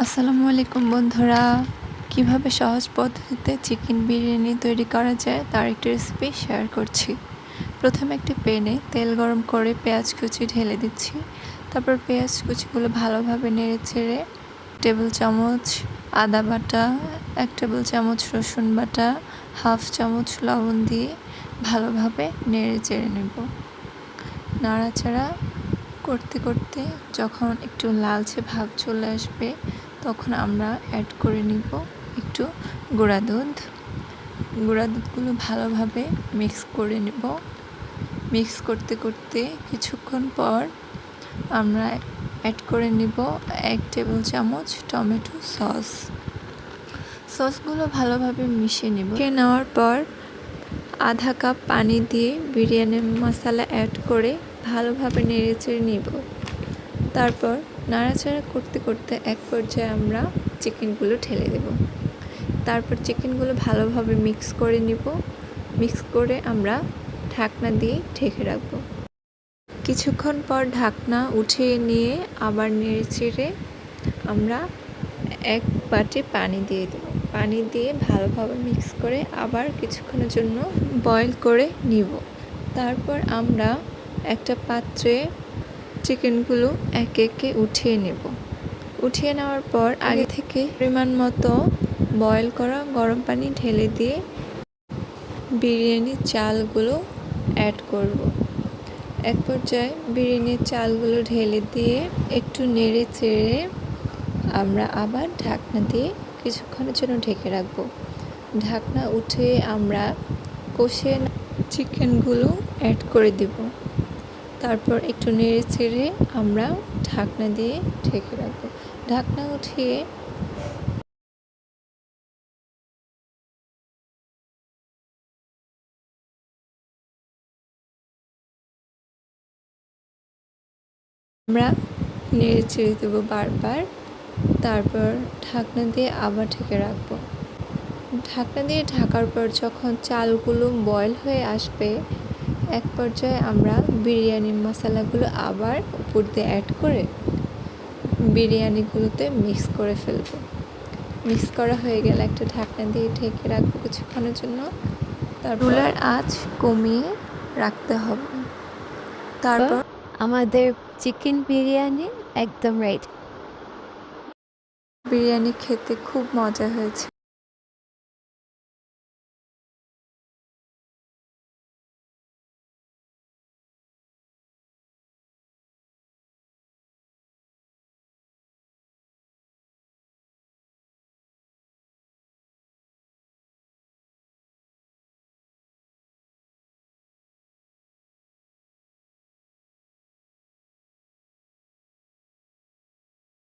আসসালামু আলাইকুম বন্ধুরা, কিভাবে সহজ পদ্ধতিতে চিকেন বিরিয়ানি তৈরি করা যায় তার একটি রেসিপি শেয়ার করছি। প্রথমে একটি প্যানে তেল গরম করে পেঁয়াজ কুচি ঢেলে দিচ্ছি। তারপর পেঁয়াজ কুচিগুলো ভালোভাবে নেড়ে চেড়ে টেবিল চামচ আদা বাটা, 1 টেবিল চামচ রসুন বাটা, 1/2 চামচ লবণ দিয়ে ভালোভাবে নেড়ে চেড়ে নেব। নাড়াচাড়া করতে করতে যখন একটু লালচে ভাব চলে আসবে তখন আমরা অ্যাড করে নিব একটু গুঁড়া দুধগুলো ভালোভাবে মিক্স করে নেব। মিক্স করতে করতে কিছুক্ষণ পর আমরা অ্যাড করে নিব 1 টেবিল চামচ টমেটো সসগুলো ভালোভাবে মিশিয়ে নেব। নেওয়ার পর আধা কাপ পানি দিয়ে বিরিয়ানি মশলা অ্যাড করে ভালোভাবে নেড়েচেড়ে নিব। তারপর নাড়াচাড়া করতে করতে এক পর্যায়ে আমরা চিকেনগুলো ঢেলে দেব। তারপর চিকেনগুলো ভালোভাবে মিক্স করে নিব। মিক্স করে আমরা ঢাকনা দিয়ে ঢেকে রাখব। কিছুক্ষণ পর ঢাকনা উঠিয়ে নিয়ে আবার নেড়েচেড়ে আমরা 1 বাটি পানি দিয়ে দেব। পানি দিয়ে ভালোভাবে মিক্স করে আবার কিছুক্ষণের জন্য বয়েল করে নিব। তারপর আমরা একটা পাত্রে চিকেনগুলো একে একে উঠিয়ে নেব। উঠিয়ে নেওয়ার পর আগে থেকে পরিমাণ মতো বয়েল করা গরম পানি ঢেলে দিয়ে বিরিয়ানির চালগুলো অ্যাড করব। এক পর্যায়ে বিরিয়ানির চালগুলো ঢেলে দিয়ে একটু নেড়ে চেড়ে আমরা আবার ঢাকনা দিয়ে কিছুক্ষণের জন্য ঢেকে রাখব। ঢাকনা উঠিয়ে আমরা কষে চিকেনগুলো অ্যাড করে দেব। তারপর একটু নেড়ে চেড়ে আমরা ঢাকনা দিয়ে ঢেকে রাখবো। ঢাকনা উঠিয়ে আমরা নেড়ে চেড়ে দেবো বারবার। তারপর ঢাকনা দিয়ে আবার ঢেকে রাখবো। ঢাকনা দিয়ে ঢাকার পর যখন চালগুলো বয়েল হয়ে আসবে এক পর্যায়ে আমরা বিরিয়ানির মশলাগুলো আবার উপর দিয়ে অ্যাড করে বিরিয়ানিগুলোতে মিক্স করে ফেলবো। মিক্স করা হয়ে গেলে একটা ঢাকনা দিয়ে ঢেকে রাখবো কিছুক্ষণের জন্য। তারপর চুলার আঁচ কমিয়ে রাখতে হবে। তারপর আমাদের চিকেন বিরিয়ানি একদম রেডি। বিরিয়ানি খেতে খুব মজা হয়েছে।